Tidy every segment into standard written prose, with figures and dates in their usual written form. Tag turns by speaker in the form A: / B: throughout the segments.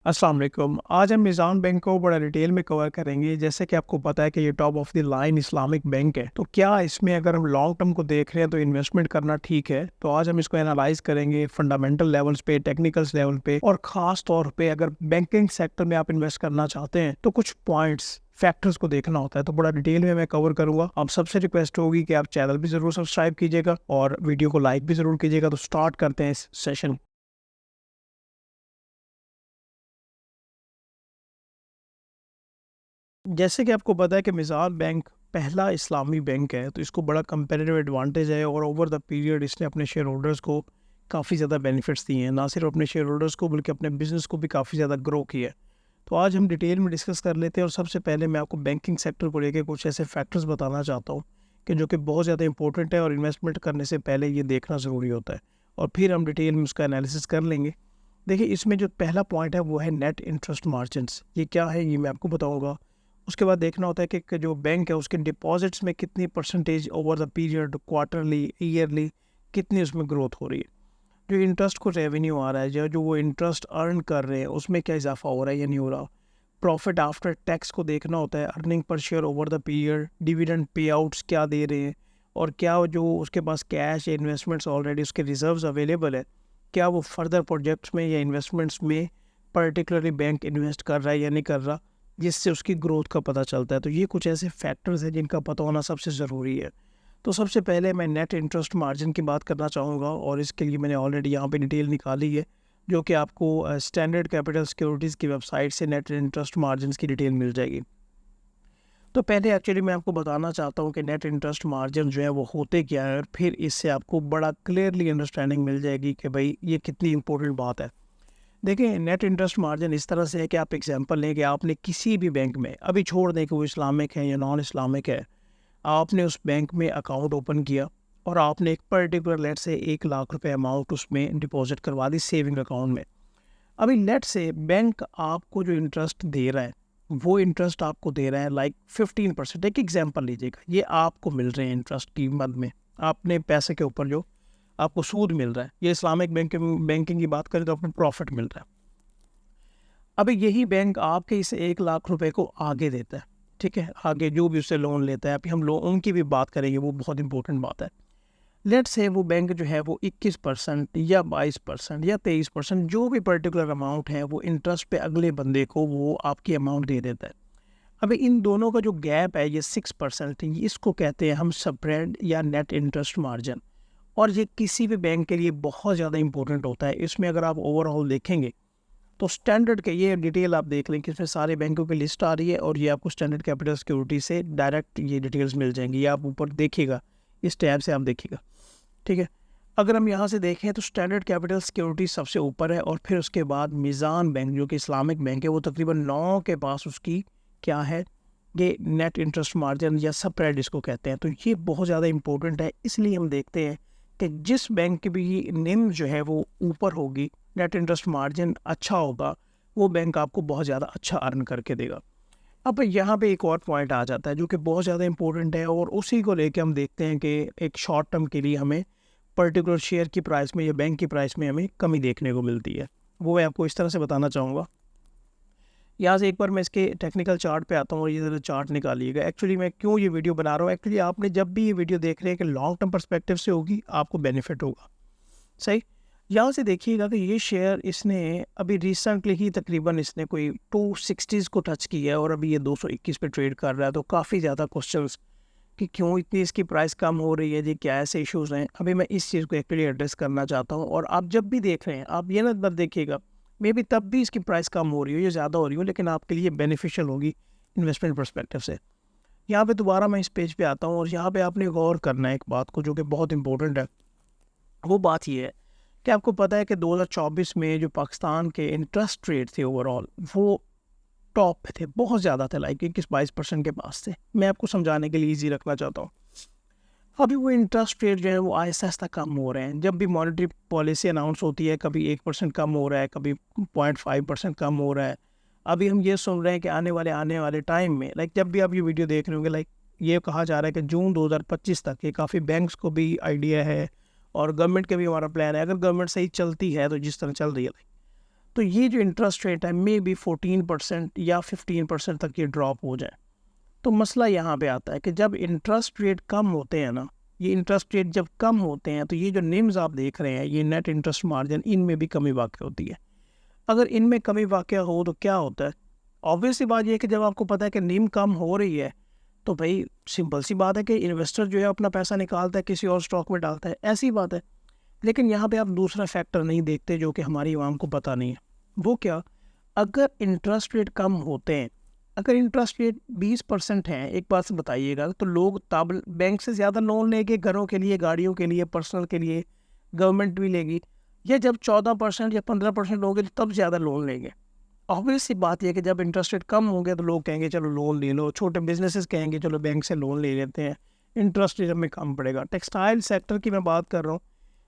A: अस्सलाम वालेकुम। आज हम निज़ाम बैंक को बड़ा डिटेल में कवर करेंगे। जैसे कि आपको पता है कि ये top of the line Islamic bank है, तो क्या इसमें अगर हम लॉन्ग टर्म को देख रहे हैं तो इन्वेस्टमेंट करना ठीक है? तो आज हम इसको एनालाइज करेंगे फंडामेंटल लेवल्स पे, टेक्निकल्स लेवल पे, और ख़ास तौर पे अगर बैंकिंग सेक्टर में आप इन्वेस्ट करना चाहते हैं तो कुछ पॉइंट्स फैक्टर्स को देखना होता है। तो बड़ा डिटेल में मैं कवर करूंगा। अब सबसे रिक्वेस्ट होगी कि आप चैनल भी ज़रूर सब्सक्राइब कीजिएगा और वीडियो को लाइक भी ज़रूर कीजिएगा। तो स्टार्ट करते हैं इस सेशन। जैसे कि आपको पता है कि मिज़ार बैंक पहला इस्लामी बैंक है, तो इसको बड़ा कंपेरेटिव एडवांटेज है और ओवर द पीरियड इसने अपने शेयर होल्डर्स को काफ़ी ज़्यादा बेनिफिट्स दिए हैं। ना सिर्फ अपने शेयर होल्डर्स को बल्कि अपने बिजनेस को भी काफ़ी ज़्यादा ग्रो किया है। तो आज हम डिटेल में डिस्कस कर लेते हैं और सबसे पहले मैं आपको बैंकिंग सेक्टर को लेकर कुछ ऐसे फैक्टर्स बताना चाहता हूँ कि जो कि बहुत ज़्यादा इंपॉर्टेंट है और इन्वेस्टमेंट करने से पहले ये देखना ज़रूरी होता है, और फिर हम डिटेल में उसका एनालिसिस कर लेंगे। देखिए, इसमें जो पहला पॉइंट है वो है नेट इंटरेस्ट मार्जिनस। ये क्या है ये मैं आपको बताऊँगा। उसके बाद देखना होता है कि जो बैंक है उसके डिपॉजिट्स में कितनी percentage over the period, quarterly, yearly, कितनी उसमें ग्रोथ हो रही है। जो इंटरेस्ट को रेवेन्यू आ रहा है, जो जो वो इंटरेस्ट अर्न कर रहे हैं उसमें क्या इजाफा हो रहा है या नहीं हो रहा। प्रॉफिट आफ्टर टैक्स को देखना होता है, earning per share over the period, dividend pay outs क्या दे रहे हैं, और क्या जो उसके पास कैश या इन्वेस्टमेंट्स ऑलरेडी उसके रिजर्व्स अवेलेबल है, क्या वो फर्दर प्रोजेक्ट्स में या इन्वेस्टमेंट्स में पर्टिकुलरली बैंक इन्वेस्ट कर रहा है या नहीं कर रहा, जिससे उसकी ग्रोथ का पता चलता है। तो ये कुछ ऐसे फैक्टर्स हैं जिनका पता होना सबसे ज़रूरी है। तो सबसे पहले मैं नेट इंटरेस्ट मार्जिन की बात करना चाहूँगा, और इसके लिए मैंने ऑलरेडी यहाँ पे डिटेल निकाली है, जो कि आपको स्टैंडर्ड कैपिटल सिक्योरिटीज़ की वेबसाइट से नेट इंटरेस्ट मार्जिन की डिटेल मिल जाएगी। तो पहले एक्चुअली मैं आपको बताना चाहता हूँ कि नेट इंटरेस्ट मार्जिन जो है वो होते क्या है, और फिर इससे आपको बड़ा क्लियरली अंडरस्टैंडिंग मिल जाएगी कि भाई ये कितनी इंपॉर्टेंट बात है। देखिए, नेट इंटरेस्ट मार्जिन इस तरह से है कि आप एग्जांपल लें कि आपने किसी भी बैंक में, अभी छोड़ दें कि वो इस्लामिक है या नॉन इस्लामिक है, आपने उस बैंक में अकाउंट ओपन किया और आपने एक पर्टिकुलर लेट से 1 लाख रुपए अमाउंट उसमें डिपॉजिट करवा दी सेविंग अकाउंट में। अभी लेट से बैंक आपको जो इंटरेस्ट दे रहा है, वो इंटरेस्ट आपको दे रहा है लाइक 15%। एक एग्जांपल लीजिएगा, ये आपको मिल रहे हैं इंटरेस्ट की मद में, आपने पैसे के ऊपर जो आपको सूद मिल रहा है। ये इस्लामिक बैंकिंग की बात करें तो आपको प्रॉफिट मिल रहा है। अभी यही बैंक आपके इस 1 लाख रुपए को आगे देता है, ठीक है, आगे जो भी उससे लोन लेता है। अभी हम लोन की भी बात करेंगे, वो बहुत इंपॉर्टेंट बात है। लेट्स से वो बैंक जो है वो 21% या 22% या 23%, जो भी पर्टिकुलर अमाउंट है, वो इंटरेस्ट पे अगले बंदे को वो आपकी अमाउंट दे देता है। अभी इन दोनों का जो गैप है ये 6%, इसको कहते हैं हम स्प्रेड या नेट इंटरेस्ट मार्जिन। और ये किसी भी बैंक के लिए बहुत ज़्यादा इंपॉर्टेंट होता है। इसमें अगर आप ओवरऑल देखेंगे तो स्टैंडर्ड के ये डिटेल आप देख लें कि इसमें सारे बैंकों की लिस्ट आ रही है, और ये आपको स्टैंडर्ड कैपिटल सिक्योरिटी से डायरेक्ट ये डिटेल्स मिल जाएंगी। ये आप ऊपर देखिएगा, इस टैब से आप देखिएगा, ठीक है। अगर हम यहाँ से देखें तो स्टैंडर्ड कैपिटल सिक्योरिटी सबसे ऊपर है, और फिर उसके बाद मिज़ान बैंक जो कि इस्लामिक बैंक है वो तकरीबन 9 के पास उसकी क्या है, ये नेट इंटरेस्ट मार्जिन या स्प्रेड इसको कहते हैं। तो ये बहुत ज़्यादा इंपॉर्टेंट है। इसलिए हम देखते हैं कि जिस बैंक की भी निम जो है वो ऊपर होगी, नेट इंटरेस्ट मार्जिन अच्छा होगा, वो बैंक आपको बहुत ज़्यादा अच्छा अर्न करके देगा। अब यहाँ पे एक और पॉइंट आ जाता है जो कि बहुत ज़्यादा इंपॉर्टेंट है, और उसी को लेके हम देखते हैं कि एक शॉर्ट टर्म के लिए हमें पर्टिकुलर शेयर की प्राइस में या बैंक की प्राइस में हमें कमी देखने को मिलती है। वो मैं आपको इस तरह से बताना चाहूँगा। यहाँ से एक बार मैं इसके टेक्निकल चार्ट पे आता हूँ और ये ज़रा चार्ट निकालिएगा। एक्चुअली मैं क्यों ये वीडियो बना रहा हूँ, एक्चुअली आपने जब भी ये वीडियो देख रहे हैं कि लॉन्ग टर्म पर्सपेक्टिव से होगी, आपको बेनिफिट होगा, सही। यहाँ से देखिएगा कि ये शेयर इसने अभी रिसेंटली ही तकरीबन इसने कोई 260s को टच किया है, और अभी ये 221 पे ट्रेड कर रहा है। तो काफ़ी ज़्यादा क्वेश्चंस कि क्यों इतनी इसकी प्राइस कम हो रही है जी, क्या ऐसे इश्यूज़ हैं। अभी मैं इस चीज़ को एक्चुअली एड्रेस करना चाहता हूँ, और आप जब भी देख रहे हैं आप ये ना मत देखिएगा मे बी तब भी इसकी प्राइस कम हो रही हो या ज़्यादा हो रही हो, लेकिन आपके लिए बेनिफिशियल होगी इन्वेस्टमेंट परस्पेक्टिव से। यहाँ पे दोबारा मैं इस पेज पे आता हूँ, और यहाँ पे आपने गौर करना है एक बात को जो कि बहुत इंपॉर्टेंट है। वो बात ये है कि आपको पता है कि 2024 में जो पाकिस्तान के इंटरेस्ट रेट थे ओवरऑल, वो टॉप पे थे, बहुत ज़्यादा थे, लाइक 21-22% के पास थे। मैं आपको समझाने के लिए ईजी रखना चाहता हूँ। अभी वो इंटरेस्ट रेट जो है वो आहिस्ता आहिस्ता कम हो रहे हैं। जब भी मॉनेटरी पॉलिसी अनाउंस होती है, कभी 1% कम हो रहा है, कभी 0.5% कम हो रहा है। अभी हम ये सुन रहे हैं कि आने वाले टाइम में, लाइक जब भी आप ये वीडियो देख रहे होंगे, लाइक ये कहा जा रहा है कि जून 2025 तक, ये काफ़ी बैंक्स को भी आइडिया है और गवर्नमेंट का भी हमारा प्लान है, अगर गवर्नमेंट सही चलती है तो जिस तरह चल रही है, तो ये जो इंटरेस्ट रेट है मे बी 14% या 15% तक ये ड्रॉप हो जाए। तो मसला यहाँ पे आता है कि जब इंटरेस्ट रेट कम होते हैं ना, ये इंटरेस्ट रेट जब कम होते हैं तो ये जो निम्स आप देख रहे हैं, ये नेट इंटरेस्ट मार्जिन, इनमें भी कमी वाक़ होती है। अगर इनमें कमी वाक़ हो तो क्या होता है, ऑब्वियस सी बात ये है कि जब आपको पता है कि निम कम हो रही है तो भाई सिंपल सी बात है कि इन्वेस्टर जो है अपना पैसा निकालता है, किसी और स्टॉक में डालता है, ऐसी बात है। लेकिन यहाँ पे आप दूसरा फैक्टर नहीं देखते जो कि हमारी आवाम को पता नहीं है। वो क्या, अगर इंटरेस्ट रेट कम होते हैं, अगर इंटरेस्ट रेट 20% है, एक बात से बताइएगा, तो लोग तब बैंक से ज़्यादा लोन लेंगे घरों के लिए, गाड़ियों के लिए, पर्सनल के लिए, गवर्नमेंट भी लेगी, या जब 14% या 15% लोगे तब ज़्यादा लोन लेंगे। ऑब्वियस सी बात यह कि जब इंटरेस्ट रेट कम होंगे तो लोग कहेंगे चलो लोन ले लो, छोटे बिजनेसेस कहेंगे चलो बैंक से लोन ले लेते हैं, इंटरेस्ट रेट में कम पड़ेगा। टेक्सटाइल सेक्टर की मैं बात कर रहा हूँ,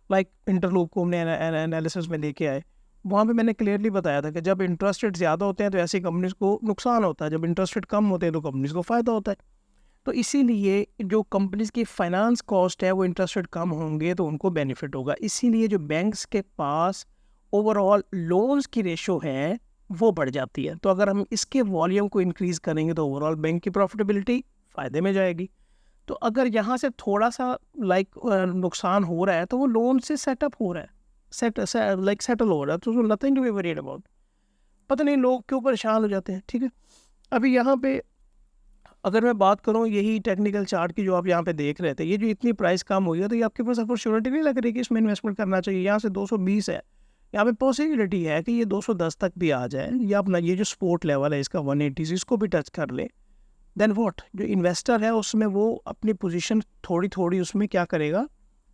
A: लाइक इंटरलूप को हमने एनालिसिस में लेके आए, वहाँ पे मैंने क्लियरली बताया था कि जब इंटरेस्ट रेट ज़्यादा होते हैं तो ऐसी कंपनीज़ को नुकसान होता है, जब इंटरेस्ट रेट कम होते हैं तो कंपनीज़ को फ़ायदा होता है। तो इसीलिए जो कंपनीज़ की फ़ाइनेंस कॉस्ट है वो इंटरेस्ट रेट कम होंगे तो उनको बेनिफिट होगा। इसीलिए जो बैंक्स के पास ओवरऑल लोन्स की रेशो है वो बढ़ जाती है। तो अगर हम इसके वॉल्यूम को इंक्रीज़ करेंगे तो ओवरऑल बैंक की प्रॉफिटेबिलिटी फ़ायदे में जाएगी। तो अगर यहाँ से थोड़ा सा नुकसान हो रहा है तो वो लोन से सेटअप हो रहा है, सेटल हो रहा है, तो nothing to be worried about. पता नहीं लोग क्यों परेशान हो जाते हैं। ठीक है, अभी यहाँ पे अगर मैं बात करूँ यही टेक्निकल चार्ट की जो आप यहाँ पे देख रहे थे, ये जो इतनी प्राइस कम हुई है तो ये आपके पास अपॉर्चुनिटी नहीं लग रही कि इसमें इन्वेस्टमेंट करना चाहिए। यहाँ से 220 है, यहाँ पे पॉसिबिलिटी है कि ये 210 तक भी आ जाए, या अपना ये जो सपोर्ट लेवल है इसका 180 इसको भी टच कर ले। देन व्हाट, जो इन्वेस्टर है उसमें वो अपनी पोजीशन थोड़ी थोड़ी उसमें क्या करेगा,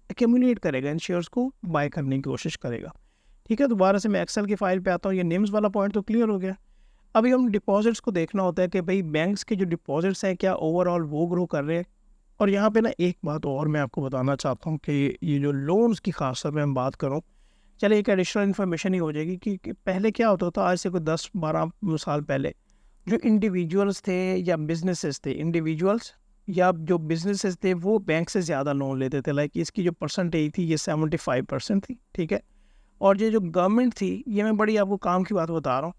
A: एक्यूमुलेट करेगा, इन शेयर्स को बाय करने की कोशिश करेगा। ठीक है, दोबारा से मैं एक्सेल की फाइल पे आता हूँ। ये निम्स वाला पॉइंट तो क्लियर हो गया। अभी हम डिपॉजिट्स को देखना होता है कि भाई बैंक्स के जो डिपॉजिट्स हैं क्या ओवरऑल वो ग्रो कर रहे हैं। और यहाँ पे ना एक बात और मैं आपको बताना चाहता हूँ कि ये जो लोन्स की खास तौर पर हम बात करूँ, चले एक एडिशनल इन्फॉर्मेशन ही हो जाएगी कि पहले क्या होता था, आज से कोई 10-12 साल पहले जो इंडिविजुअल्स थे या बिजनेसेस थे, इंडिविजुअल्स या जो बिजनेसेस थे वो बैंक से ज़्यादा लोन लेते थे। लाइक इसकी जो परसेंटेज थी ये 75% थी। ठीक है, और ये जो गवर्नमेंट थी, ये मैं बड़ी आपको काम की बात बता रहा हूँ,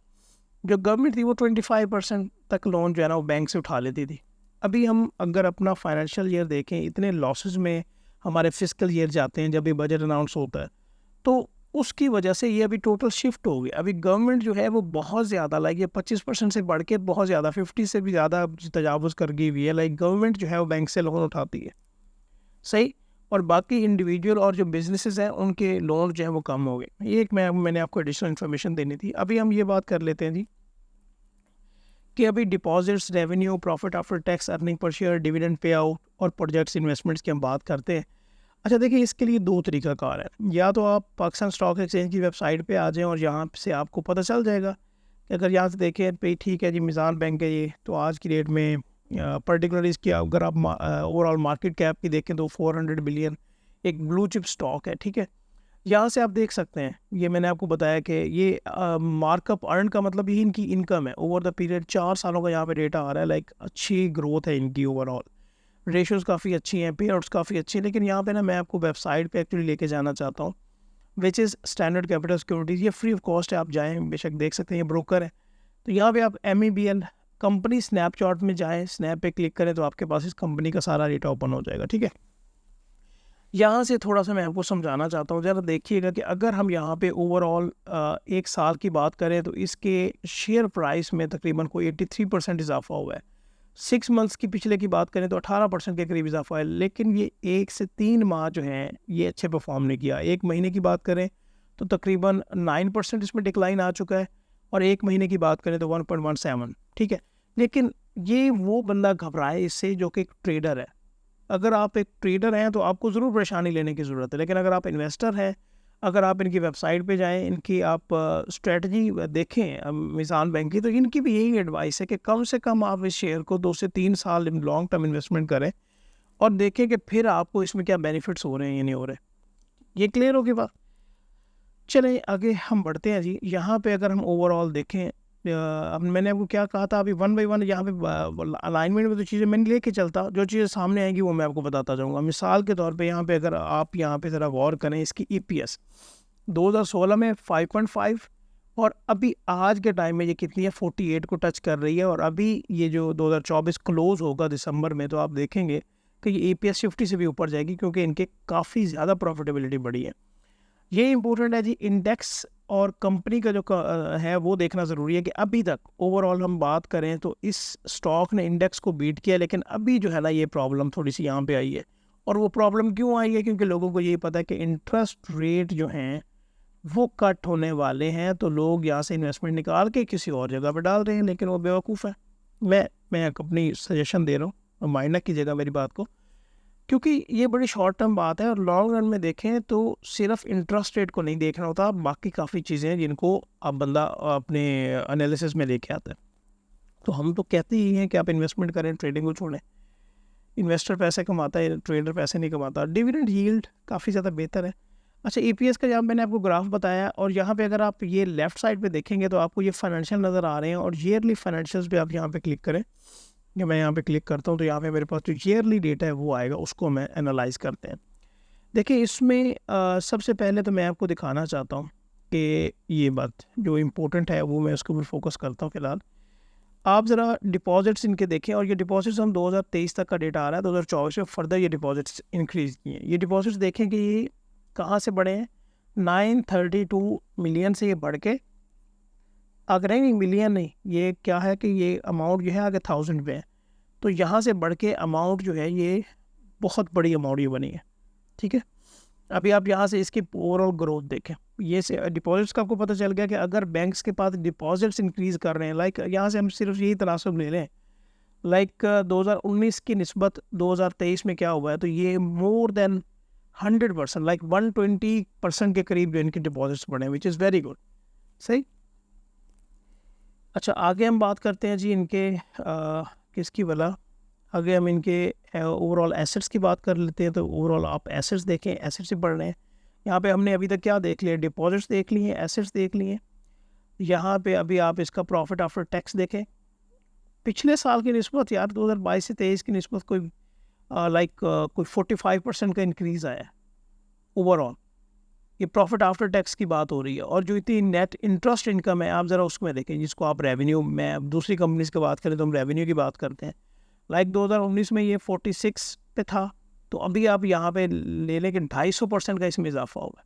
A: जो गवर्नमेंट थी वो 25% तक लोन जो है ना वो बैंक से उठा लेती थी। अभी हम अगर अपना फाइनेंशियल ईयर देखें, इतने लॉसेस में हमारे फिस्कल ईयर जाते हैं जब भी बजट अनाउंस होता है, तो उसकी वजह से ये अभी टोटल शिफ्ट हो गया। अभी गवर्नमेंट जो है वो बहुत ज़्यादा लाइक ये 25% से बढ़ के बहुत ज़्यादा 50 से भी ज़्यादा तजावुज़ कर गई हुई है। लाइक गवर्नमेंट जो है वो बैंक से लोन उठाती है, सही, और बाकी इंडिविजुअल और जो बिजनेसेस हैं उनके लोन जो है वो कम हो गए। ये एक मैंने आपको एडिशनल इन्फॉर्मेशन देनी थी। अभी हम ये बात कर लेते हैं जी कि अभी deposits, revenue, profit after tax, earning per share, dividend pay out और प्रोजेक्ट्स इन्वेस्टमेंट्स की हम बात करते हैं। अच्छा देखिए, इसके लिए दो तरीकाकार है। या तो आप पाकिस्तान स्टॉक एक्सचेंज की वेबसाइट पे आ जाएं और यहाँ से आपको पता चल जाएगा कि अगर यहाँ से देखें भाई ठीक है जी मीज़ान बैंक है ये, तो आज की डेट में पर्टिकुलर इसकी अगर आप ओवरऑल मार्केट कैप की देखें तो 400 बिलियन एक ब्लू चिप स्टॉक है। ठीक है, यहाँ से आप देख सकते हैं, ये मैंने आपको बताया कि ये मार्कअप अर्न का मतलब ये इनकी इनकम है ओवर द पीरियड 4 सालों का यहाँ पे डेटा आ रहा है। लाइक अच्छी ग्रोथ है इनकी, ओवरऑल रेशोज़ काफ़ी अच्छी हैं, पे आउट्स काफ़ी अच्छी हैं। लेकिन यहाँ पे ना मैं आपको वेबसाइट पे एक्चुअली लेके जाना चाहता हूँ, which is standard capital securities. ये फ्री ऑफ कॉस्ट है, आप जाएँ, बेशक देख सकते हैं, ये ब्रोकर है। तो यहाँ पे आप MEBL कंपनी स्नैपचार्ट में जाएँ, स्नैप पे क्लिक करें तो आपके पास इस कंपनी का सारा डेटा ओपन हो जाएगा। ठीक है, यहाँ से थोड़ा सा मैं आपको समझाना चाहता हूँ, ज़रा देखिएगा कि अगर हम यहाँ पे ओवरऑल 1 साल की बात करें तो इसके शेयर प्राइस में तकरीबन कोई 83% इजाफा हुआ है। 6 मंथ्स की पिछले की बात करें तो 18% के करीब इजाफा है। लेकिन ये 1 से 3 माह जो हैं ये अच्छे परफॉर्म नहीं किया। 1 महीने की बात करें तो तकरीबन 9% इसमें डिक्लाइन आ चुका है, और 1 महीने की बात करें तो 1.17। ठीक है, लेकिन ये वो बंदा घबराए इससे जो कि एक ट्रेडर है। अगर आप एक ट्रेडर हैं तो आपको ज़रूर परेशानी लेने की ज़रूरत है, लेकिन अगर आप इन्वेस्टर हैं, अगर आप इनकी वेबसाइट पे जाएं, इनकी आप स्ट्रेटजी देखें मीज़ान बैंक की, तो इनकी भी यही एडवाइस है कि कम से कम आप इस शेयर को 2 से 3 साल लॉन्ग टर्म इन्वेस्टमेंट करें और देखें कि फिर आपको इसमें क्या बेनिफिट्स हो रहे हैं या नहीं हो रहे। ये क्लियर होगी बात। चलें आगे हम बढ़ते हैं जी। यहाँ पे अगर हम ओवरऑल देखें, अब मैंने आपको क्या कहा था, अभी 1 बाई 1 यहाँ पे अलाइनमेंट में तो चीज़ें मैंने लेके चलता, जो चीज़ें सामने आएंगी वो मैं आपको बताता जाऊँगा। मिसाल के तौर पे यहाँ पे अगर आप यहाँ पे ज़रा गौर करें, इसकी EPS 2016 में 5.5 और अभी आज के टाइम में ये कितनी है, 48 को टच कर रही है। और अभी ये जो 2024 क्लोज होगा दिसंबर में, तो आप देखेंगे कि ये EPS 50 से भी ऊपर जाएगी, क्योंकि इनके काफ़ी ज़्यादा प्रॉफिटेबिलिटी बढ़ी है। ये इंपॉर्टेंट है जी। इंडेक्स और कंपनी का जो है वो देखना ज़रूरी है कि अभी तक ओवरऑल हम बात करें तो इस स्टॉक ने इंडेक्स को बीट किया, लेकिन अभी जो है ना ये प्रॉब्लम थोड़ी सी यहाँ पे आई है। और वो प्रॉब्लम क्यों आई है, क्योंकि लोगों को ये पता है कि इंटरेस्ट रेट जो हैं वो कट होने वाले हैं, तो लोग यहाँ से इन्वेस्टमेंट निकाल के किसी और जगह पर डाल रहे हैं, लेकिन वो बेवकूफ़ है। मैं अपनी सजेशन दे रहा हूँ, माइंड ना कीजिएगा मेरी बात को, क्योंकि ये बड़ी शॉर्ट टर्म बात है। और लॉन्ग रन में देखें तो सिर्फ इंटरेस्ट रेट को नहीं देखना होता, बाकी काफ़ी चीज़ें हैं जिनको आप बंदा अपने एनालिसिस में लेके आता है। तो हम तो कहते ही हैं कि आप इन्वेस्टमेंट करें, ट्रेडिंग को छोड़ें। इन्वेस्टर पैसे कमाता है, ट्रेडर पैसे नहीं कमाता। डिविडेंड यील्ड काफ़ी ज़्यादा बेहतर है। अच्छा, EPS का जहाँ मैंने आपको ग्राफ बताया, और यहाँ पे अगर आप ये लेफ़्ट साइड पे देखेंगे तो आपको ये फाइनेंशियल नज़र आ रहे हैं, और ईयरली फाइनेंशियल्स पे आप यहाँ पे क्लिक करें। कि मैं यहाँ पे क्लिक करता हूँ तो यहाँ पे मेरे पास जो ईयरली डेटा है वो आएगा, उसको मैं एनालाइज करते हैं। देखिए इसमें सबसे पहले तो मैं आपको दिखाना चाहता हूँ कि ये बात जो इम्पोर्टेंट है वो मैं उसके ऊपर फोकस करता हूँ फ़िलहाल। आप ज़रा डिपॉजिट्स इनके देखें, और ये डिपॉजिट्स हम 2023 तक का डेटा आ रहा है, 2024 में फर्दर ये डिपॉजिट्स इंक्रीज़ किए हैं। ये डिपॉजिट्स देखें कि ये कहाँ से बढ़े हैं, 932 मिलियन से ये बढ़ के, अगर नहीं मिलियन नहीं, ये क्या है कि ये अमाउंट जो है आगे 1000 पे है, तो यहाँ से बढ़ के अमाउंट जो है ये बहुत बड़ी अमाउंट ये बनी है। ठीक है, अभी आप यहाँ से इसकी ओवरऑल ग्रोथ देखें, ये से डिपॉजिट्स का आपको पता चल गया कि अगर बैंक्स के पास डिपॉजिट्स इंक्रीज़ कर रहे हैं, लाइक यहाँ से हम सिर्फ यही तनासब ले लें, लाइक 2019 की निस्बत 2023 में क्या हुआ है, तो ये मोर देन 100%, लाइक 120% के करीब जो इनके डिपॉजिट्स बढ़े हैं, विच इज़ वेरी गुड। सही। अच्छा, आगे हम बात करते हैं जी इनके किसकी वाला, आगे हम इनके ओवरऑल एसेट्स की बात कर लेते हैं। तो ओवरऑल आप एसेट्स देखें, एसेट्स से बढ़ रहे हैं। यहाँ पे हमने अभी तक क्या देख लिया, डिपॉजिट्स देख लिए, एसेट्स देख लिए। यहाँ पे अभी आप इसका प्रॉफिट आफ्टर टैक्स देखें, पिछले साल की निस्बत यार 2022 से 23 की निस्बत कोई कोई 45% का इंक्रीज़ आया है ओवरऑल। ये प्रॉफिट आफ्टर टैक्स की बात हो रही है। और जो इतनी नेट इंटरेस्ट इनकम है, आप ज़रा उसमें देखें, जिसको आप रेवेन्यू में, अब दूसरी कंपनीज़ की बात करें तो हम रेवेन्यू की बात करते हैं, लाइक 2019 में ये 46 पे था, तो अभी आप यहाँ पे ले लें कि 250% का इसमें इजाफा हुआ है।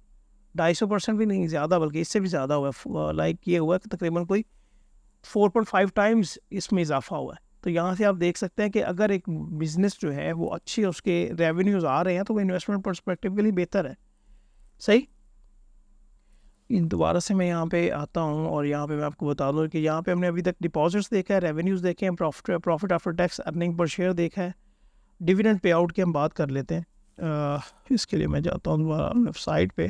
A: 250% भी नहीं, ज़्यादा, बल्कि इससे भी ज़्यादा हुआ है। लाइक ये हुआ कि तकरीबन कोई 4.5 टाइम्स इसमें इजाफा हुआ है। तो यहाँ से आप देख सकते हैं कि अगर एक बिज़नेस जो है वो अच्छी, उसके रेवेन्यूज़ आ रहे हैं, तो वो इन्वेस्टमेंट पर्सपेक्टिव के लिए बेहतर है। सही। दोबारा से मैं यहाँ पे आता हूँ, और यहाँ पे मैं आपको बता दूँ कि यहाँ पे हमने अभी तक डिपॉजिट्स देखा है, रेवेन्यूज़ देखे हैं, profit after tax, earning per share देखा है। डिविडेंड पे आउट की हम बात कर लेते हैं। इसके लिए मैं जाता हूँ दोबारा वेबसाइट पे,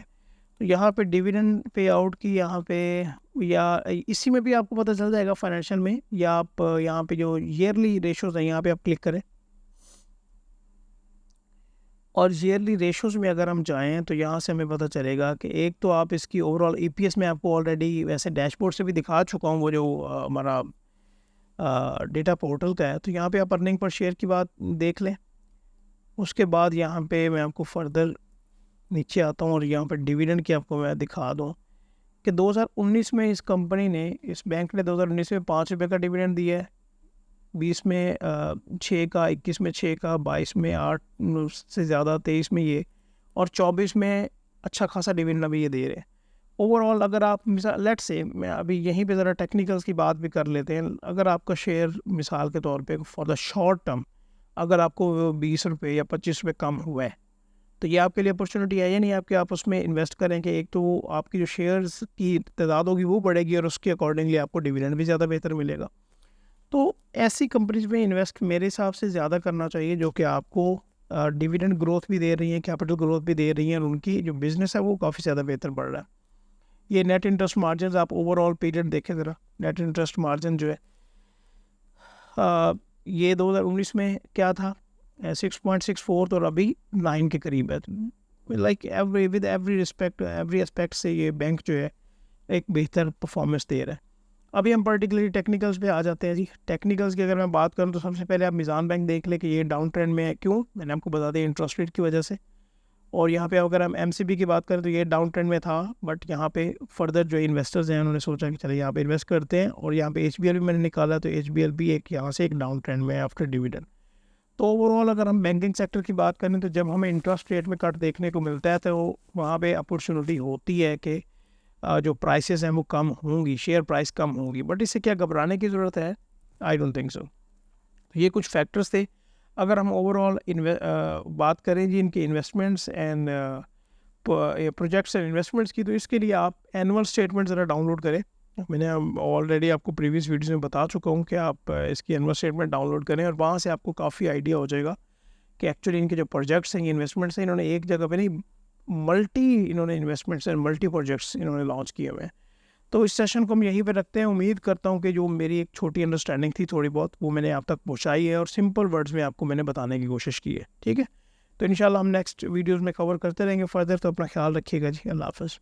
A: तो यहाँ पे डिविडेंड पे आउट की यहाँ पे, या इसी में भी आपको पता चल जाएगा फाइनेंशियल में, या आप यहाँ पे जो ईयरली रेशोज़ हैं यहाँ पे आप क्लिक करें, और ईयरली रेशोज़ में अगर हम जाएँ तो यहाँ से हमें पता चलेगा कि एक तो आप इसकी ओवरऑल EPS में आपको ऑलरेडी वैसे डैशबोर्ड से भी दिखा चुका हूँ, वो जो हमारा डेटा पोर्टल का है। तो यहाँ पे आप अर्निंग पर शेयर की बात देख लें। उसके बाद यहाँ पे मैं आपको फर्दर नीचे आता हूँ, और यहाँ पर डिविडेंड की आपको मैं दिखा दूँ कि 2019 में इस कंपनी ने, इस बैंक ने 2019 में 5 रुपये का डिविडेंड दिया है, 20 में 6 का, 21 में 6 का, 22 में 8 से ज़्यादा, 23 में ये, और 24 में अच्छा खासा डिविडेंड अभी ये दे रहे हैं। ओवरऑल अगर आप मिसाल लेट्स से, मैं अभी यहीं पे ज़रा टेक्निकल्स की बात भी कर लेते हैं, अगर आपका शेयर मिसाल के तौर पे फॉर द शॉर्ट टर्म अगर आपको 20 रुपये या 25 रुपये कम हुआ है, तो ये आपके लिए अपॉर्चुनिटी है या नहीं आपके, आप उसमें इन्वेस्ट करें कि एक तो आपकी जो शेयर्स की तादाद होगी वो बढ़ेगी, और उसके अकॉर्डिंगली आपको डिविडेंड भी ज़्यादा बेहतर मिलेगा। तो ऐसी कंपनीज में इन्वेस्ट मेरे हिसाब से ज़्यादा करना चाहिए जो कि आपको डिविडेंड ग्रोथ भी दे रही हैं, कैपिटल ग्रोथ भी दे रही हैं, और उनकी जो बिज़नेस है वो काफ़ी ज़्यादा बेहतर बढ़ रहा है। ये नेट इंटरेस्ट मार्जिन आप ओवरऑल पीरियड देखें ज़रा, नेट इंटरेस्ट मार्जिन जो है ये 2019 में क्या था, 6.64, और अभी 9 के करीब है। लाइक विद एवरी एस्पेक्ट से ये बैंक जो है एक बेहतर परफॉर्मेंस दे रहा है। अभी हम पर्टिकुलरली टेक्निकल्स पे आ जाते हैं जी। टेक्निकल्स की अगर मैं बात करूं तो सबसे पहले आप मिज़ान बैंक देख लें कि ये डाउन ट्रेंड में है। क्यों? मैंने आपको बता दिया, इंटरेस्ट रेट की वजह से। और यहाँ पे अगर हम एमसीबी की बात करें तो ये डाउन ट्रेंड में था, बट यहाँ पे फर्दर जो इन्वेस्टर्स हैं उन्होंने सोचा कि चलिए यहाँ पे इन्वेस्ट करते हैं, और यहाँ पे एचबीएल भी मैंने निकाला, तो एचबीएल भी एक यहाँ से एक डाउन ट्रेंड में आफ्टर डिविडेंड। तो ओवरऑल अगर हम बैंकिंग सेक्टर की बात करें तो जब हमें इंटरेस्ट रेट में कट देखने को मिलता है तो वहाँ पे अपॉर्चुनिटी होती है कि जो प्राइसेस हैं वो कम होंगी, शेयर प्राइस कम होंगी, बट इससे क्या घबराने की ज़रूरत है? I don't think so. ये कुछ फैक्टर्स थे। अगर हम ओवरऑल बात करें जी इनके investments and projects and investments की, तो इसके लिए आप एनुअल स्टेटमेंट ज़रा डाउनलोड करें। मैंने ऑलरेडी आपको प्रीवियस वीडियोस में बता चुका हूँ कि आप इसकी एनुअल स्टेटमेंट डाउनलोड करें, और वहाँ से आपको काफ़ी आइडिया हो जाएगा कि एक्चुअली इनके जो प्रोजेक्ट्स हैं, इन्वेस्टमेंट्स हैं, इन्होंने एक जगह पे नहीं इन्होंने इन्वेस्टमेंट्स एंड मल्टी प्रोजेक्ट्स इन्होंने लॉन्च किए हुए हैं। तो इस सेशन को हम यहीं पे रखते हैं। उम्मीद करता हूँ कि जो मेरी एक छोटी अंडरस्टैंडिंग थी थोड़ी बहुत, वो मैंने आप तक पहुँचाई है और सिंपल वर्ड्स में आपको मैंने बताने की कोशिश की है। ठीक है, तो इंशाल्लाह हम नेक्स्ट वीडियोज़ में कवर करते रहेंगे फर्दर। तो अपना ख्याल रखिएगा जी। अल्लाह हाफ़िज़।